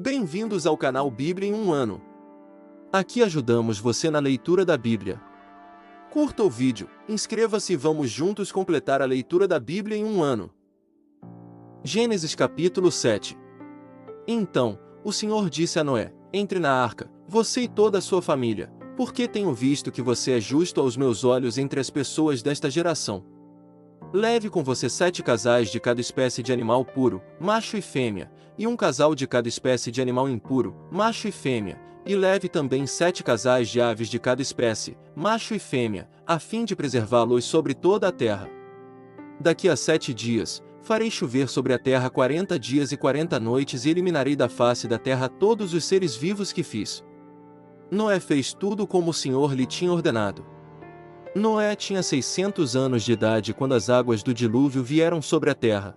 Bem-vindos ao canal Bíblia em um ano. Aqui ajudamos você na leitura da Bíblia. Curta o vídeo, inscreva-se e vamos juntos completar a leitura da Bíblia em um ano. Gênesis capítulo 7. Então, o Senhor disse a Noé: Entre na arca, você e toda a sua família, porque tenho visto que você é justo aos meus olhos entre as pessoas desta geração. Leve com você 7 casais de cada espécie de animal puro, macho e fêmea, e um casal de cada espécie de animal impuro, macho e fêmea, e leve também 7 casais de aves de cada espécie, macho e fêmea, a fim de preservá-los sobre toda a terra. Daqui a 7 dias, farei chover sobre a terra 40 dias e 40 noites e eliminarei da face da terra todos os seres vivos que fiz. Noé fez tudo como o Senhor lhe tinha ordenado. Noé tinha 600 anos de idade quando as águas do dilúvio vieram sobre a terra.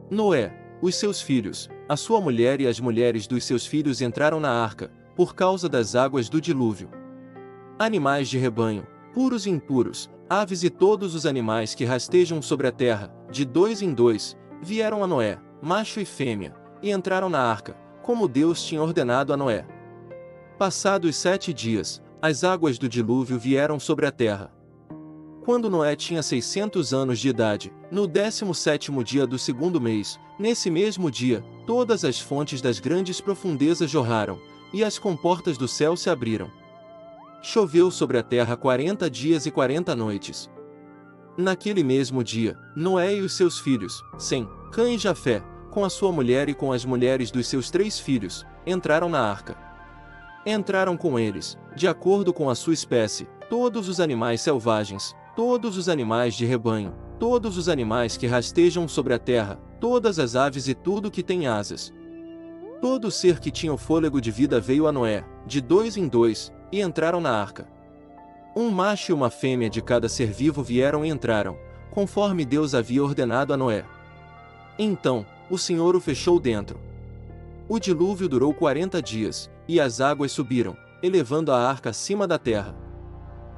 Noé, os seus filhos, a sua mulher e as mulheres dos seus filhos entraram na arca, por causa das águas do dilúvio. Animais de rebanho, puros e impuros, aves e todos os animais que rastejam sobre a terra, de 2 em 2, vieram a Noé, macho e fêmea, e entraram na arca, como Deus tinha ordenado a Noé. Passados 7 dias, as águas do dilúvio vieram sobre a terra. Quando Noé tinha 600 anos de idade, no 17º dia do segundo mês, nesse mesmo dia, todas as fontes das grandes profundezas jorraram, e as comportas do céu se abriram. Choveu sobre a terra 40 dias e 40 noites. Naquele mesmo dia, Noé e os seus filhos, Sem, Cã e Jafé, com a sua mulher e com as mulheres dos seus 3 filhos, entraram na arca. Entraram com eles, de acordo com a sua espécie, todos os animais selvagens, todos os animais de rebanho, todos os animais que rastejam sobre a terra, todas as aves e tudo que tem asas. Todo ser que tinha o fôlego de vida veio a Noé, de 2 em 2, e entraram na arca. Um macho e uma fêmea de cada ser vivo vieram e entraram, conforme Deus havia ordenado a Noé. Então, o Senhor o fechou dentro. O dilúvio durou 40 dias, e as águas subiram, elevando a arca acima da terra.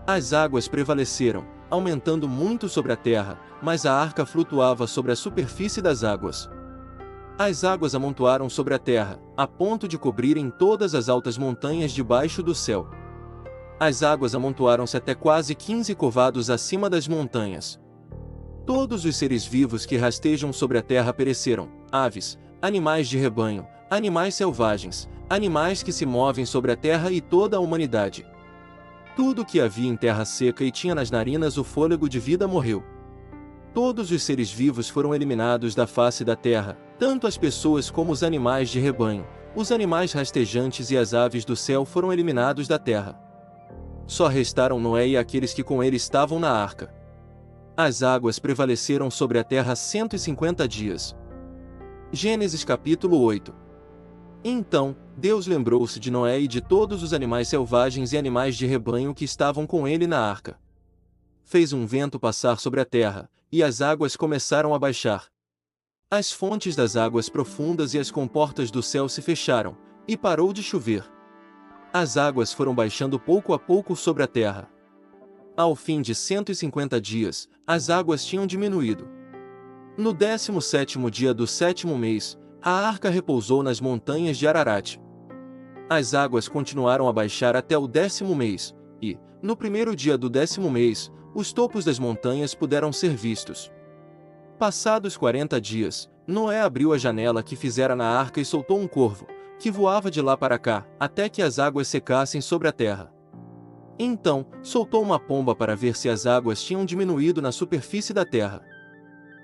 As águas prevaleceram, aumentando muito sobre a terra, mas a arca flutuava sobre a superfície das águas. As águas amontoaram sobre a terra, a ponto de cobrirem todas as altas montanhas debaixo do céu. As águas amontoaram-se até quase 15 covados acima das montanhas. Todos os seres vivos que rastejam sobre a terra pereceram, aves, animais de rebanho, animais selvagens, animais que se movem sobre a terra e toda a humanidade. Tudo que havia em terra seca e tinha nas narinas o fôlego de vida morreu. Todos os seres vivos foram eliminados da face da terra, tanto as pessoas como os animais de rebanho, os animais rastejantes e as aves do céu foram eliminados da terra. Só restaram Noé e aqueles que com ele estavam na arca. As águas prevaleceram sobre a terra 150 dias. Gênesis capítulo 8. Então, Deus lembrou-se de Noé e de todos os animais selvagens e animais de rebanho que estavam com ele na arca. Fez um vento passar sobre a terra, e as águas começaram a baixar. As fontes das águas profundas e as comportas do céu se fecharam, e parou de chover. As águas foram baixando pouco a pouco sobre a terra. Ao fim de 150 dias, as águas tinham diminuído. No 17º dia do 7º mês, a arca repousou nas montanhas de Ararat. As águas continuaram a baixar até o 10º mês, e, no primeiro dia do 10º mês, os topos das montanhas puderam ser vistos. Passados 40 dias, Noé abriu a janela que fizera na arca e soltou um corvo, que voava de lá para cá, até que as águas secassem sobre a terra. Então, soltou uma pomba para ver se as águas tinham diminuído na superfície da terra.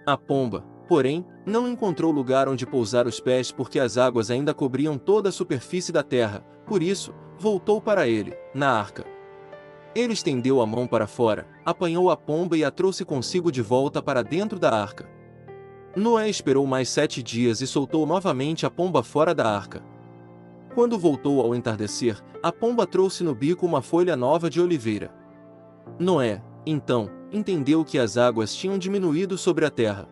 A pomba, porém, não encontrou lugar onde pousar os pés porque as águas ainda cobriam toda a superfície da terra, por isso, voltou para ele, na arca. Ele estendeu a mão para fora, apanhou a pomba e a trouxe consigo de volta para dentro da arca. Noé esperou mais 7 dias e soltou novamente a pomba fora da arca. Quando voltou ao entardecer, a pomba trouxe no bico uma folha nova de oliveira. Noé, então, entendeu que as águas tinham diminuído sobre a terra.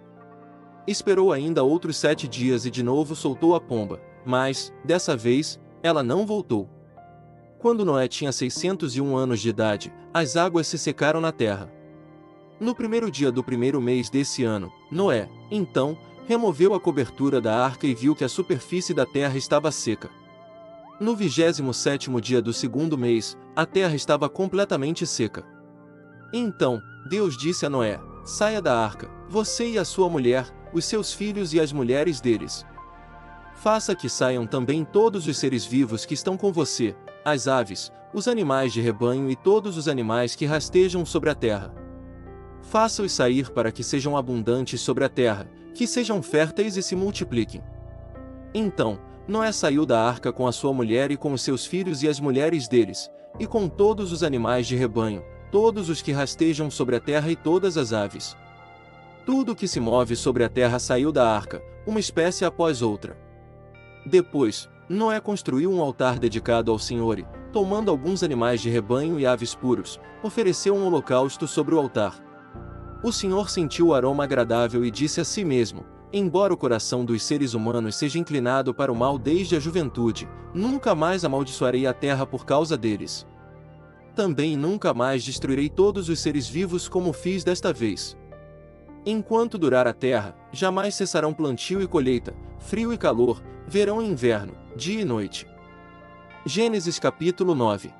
Esperou ainda outros 7 dias e de novo soltou a pomba, mas, dessa vez, ela não voltou. Quando Noé tinha 601 anos de idade, as águas se secaram na terra. No primeiro dia do primeiro mês desse ano, Noé, então, removeu a cobertura da arca e viu que a superfície da terra estava seca. No 27º dia do 2º mês, a terra estava completamente seca. Então, Deus disse a Noé: saia da arca, você e a sua mulher, os seus filhos e as mulheres deles. Faça que saiam também todos os seres vivos que estão com você, as aves, os animais de rebanho e todos os animais que rastejam sobre a terra. Faça-os sair para que sejam abundantes sobre a terra, que sejam férteis e se multipliquem. Então, Noé saiu da arca com a sua mulher e com os seus filhos e as mulheres deles, e com todos os animais de rebanho, todos os que rastejam sobre a terra e todas as aves. Tudo que se move sobre a terra saiu da arca, uma espécie após outra. Depois, Noé construiu um altar dedicado ao Senhor e, tomando alguns animais de rebanho e aves puros, ofereceu um holocausto sobre o altar. O Senhor sentiu o aroma agradável e disse a si mesmo: embora o coração dos seres humanos seja inclinado para o mal desde a juventude, nunca mais amaldiçoarei a terra por causa deles. Também nunca mais destruirei todos os seres vivos como fiz desta vez. Enquanto durar a terra, jamais cessarão plantio e colheita, frio e calor, verão e inverno, dia e noite. Gênesis capítulo 9.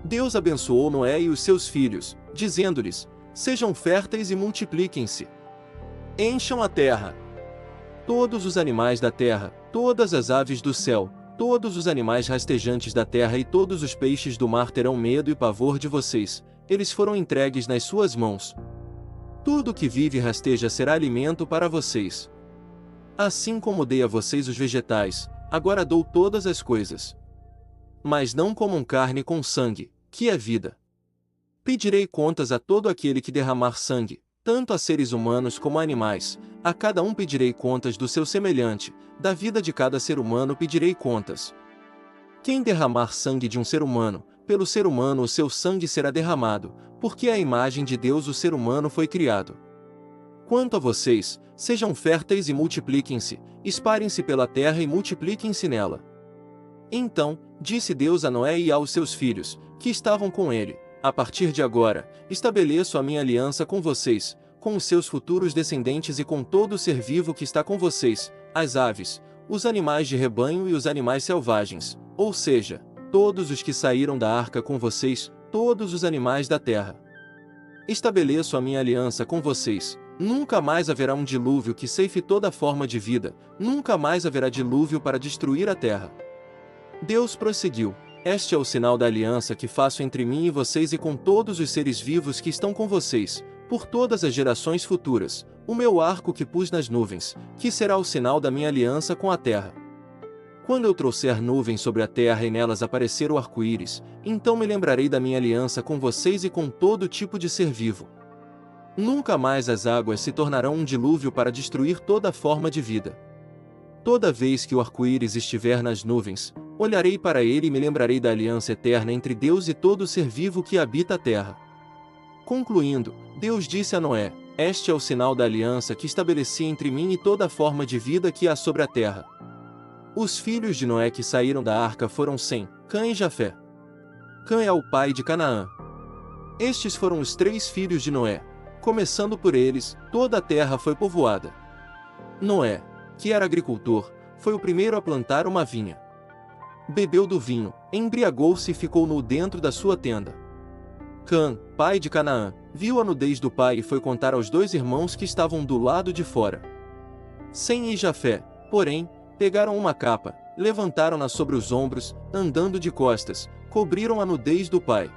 Deus abençoou Noé e os seus filhos, dizendo-lhes: sejam férteis e multipliquem-se. Encham a terra. Todos os animais da terra, todas as aves do céu, todos os animais rastejantes da terra e todos os peixes do mar terão medo e pavor de vocês, eles foram entregues nas suas mãos. Tudo que vive e rasteja será alimento para vocês. Assim como dei a vocês os vegetais, agora dou todas as coisas. Mas não comam carne com sangue, que é vida. Pedirei contas a todo aquele que derramar sangue, tanto a seres humanos como a animais, a cada um pedirei contas do seu semelhante, da vida de cada ser humano pedirei contas. Quem derramar sangue de um ser humano, pelo ser humano o seu sangue será derramado, porque à imagem de Deus o ser humano foi criado. Quanto a vocês, sejam férteis e multipliquem-se, espalhem-se pela terra e multipliquem-se nela. Então, disse Deus a Noé e aos seus filhos, que estavam com ele: a partir de agora, estabeleço a minha aliança com vocês, com os seus futuros descendentes e com todo ser vivo que está com vocês, as aves, os animais de rebanho e os animais selvagens, ou seja, todos os que saíram da arca com vocês, todos os animais da terra. Estabeleço a minha aliança com vocês, nunca mais haverá um dilúvio que ceife toda forma de vida, nunca mais haverá dilúvio para destruir a terra. Deus prosseguiu: este é o sinal da aliança que faço entre mim e vocês e com todos os seres vivos que estão com vocês, por todas as gerações futuras, o meu arco que pus nas nuvens, que será o sinal da minha aliança com a terra. Quando eu trouxer nuvens sobre a terra e nelas aparecer o arco-íris, então me lembrarei da minha aliança com vocês e com todo tipo de ser vivo. Nunca mais as águas se tornarão um dilúvio para destruir toda forma de vida. Toda vez que o arco-íris estiver nas nuvens, olharei para ele e me lembrarei da aliança eterna entre Deus e todo ser vivo que habita a terra. Concluindo, Deus disse a Noé: este é o sinal da aliança que estabeleci entre mim e toda forma de vida que há sobre a terra. Os filhos de Noé que saíram da arca foram Sem, Cã e Jafé. Cã é o pai de Canaã. Estes foram os 3 filhos de Noé. Começando por eles, toda a terra foi povoada. Noé, que era agricultor, foi o primeiro a plantar uma vinha. Bebeu do vinho, embriagou-se e ficou nu dentro da sua tenda. Cã, pai de Canaã, viu a nudez do pai e foi contar aos 2 irmãos que estavam do lado de fora. Sem e Jafé, porém, pegaram uma capa, levantaram-na sobre os ombros, andando de costas, cobriram a nudez do pai.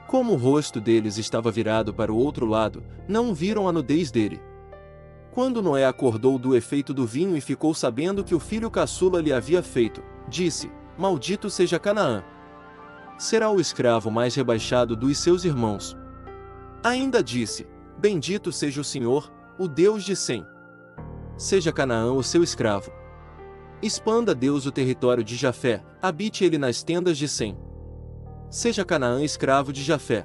Como o rosto deles estava virado para o outro lado, não viram a nudez dele. Quando Noé acordou do efeito do vinho e ficou sabendo que o filho caçula lhe havia feito, disse: maldito seja Canaã. Será o escravo mais rebaixado dos seus irmãos. Ainda disse: bendito seja o Senhor, o Deus de Sem. Seja Canaã o seu escravo. Expanda Deus o território de Jafé, habite ele nas tendas de Sem. Seja Canaã escravo de Jafé.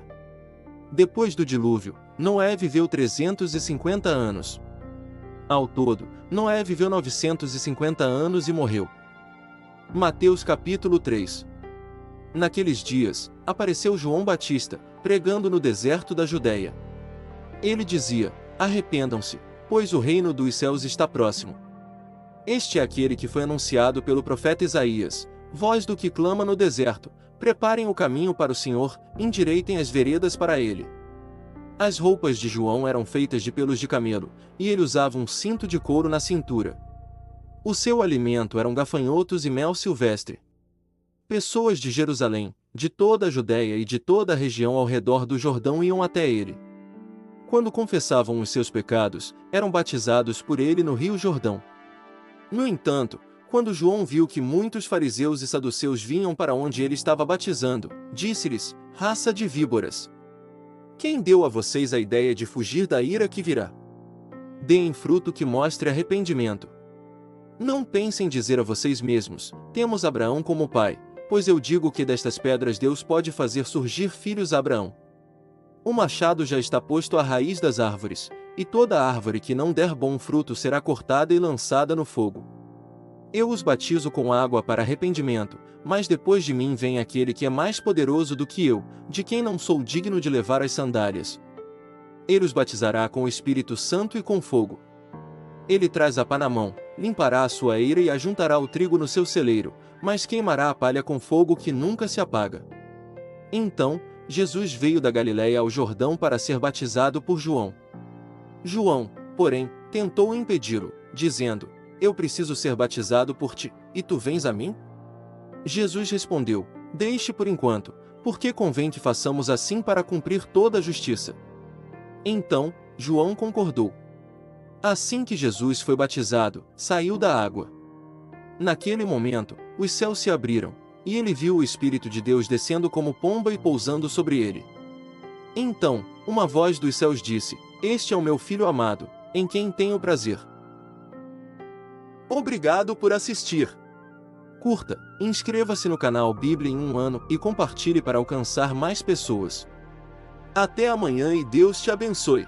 Depois do dilúvio, Noé viveu 350 anos. Ao todo, Noé viveu 950 anos e morreu. Mateus capítulo 3. Naqueles dias, apareceu João Batista, pregando no deserto da Judéia. Ele dizia: arrependam-se, pois o reino dos céus está próximo. Este é aquele que foi anunciado pelo profeta Isaías: voz do que clama no deserto, preparem o caminho para o Senhor, endireitem as veredas para ele. As roupas de João eram feitas de pelos de camelo, e ele usava um cinto de couro na cintura. O seu alimento eram gafanhotos e mel silvestre. Pessoas de Jerusalém, de toda a Judéia e de toda a região ao redor do Jordão iam até ele. Quando confessavam os seus pecados, eram batizados por ele no rio Jordão. No entanto, quando João viu que muitos fariseus e saduceus vinham para onde ele estava batizando, disse-lhes: raça de víboras! Quem deu a vocês a ideia de fugir da ira que virá? Deem fruto que mostre arrependimento. Não pensem dizer a vocês mesmos: temos Abraão como pai, pois eu digo que destas pedras Deus pode fazer surgir filhos a Abraão. O machado já está posto à raiz das árvores, e toda árvore que não der bom fruto será cortada e lançada no fogo. Eu os batizo com água para arrependimento, mas depois de mim vem aquele que é mais poderoso do que eu, de quem não sou digno de levar as sandálias. Ele os batizará com o Espírito Santo e com fogo. Ele traz a pá na mão, limpará a sua eira e ajuntará o trigo no seu celeiro, mas queimará a palha com fogo que nunca se apaga. Então, Jesus veio da Galiléia ao Jordão para ser batizado por João. João, porém, tentou impedi-lo, dizendo: eu preciso ser batizado por ti, e tu vens a mim? Jesus respondeu: deixe por enquanto, porque convém que façamos assim para cumprir toda a justiça. Então, João concordou. Assim que Jesus foi batizado, saiu da água. Naquele momento, os céus se abriram, e ele viu o Espírito de Deus descendo como pomba e pousando sobre ele. Então, uma voz dos céus disse: este é o meu Filho amado, em quem tenho prazer. Obrigado por assistir. Curta, inscreva-se no canal Bíblia em um ano e compartilhe para alcançar mais pessoas. Até amanhã e Deus te abençoe.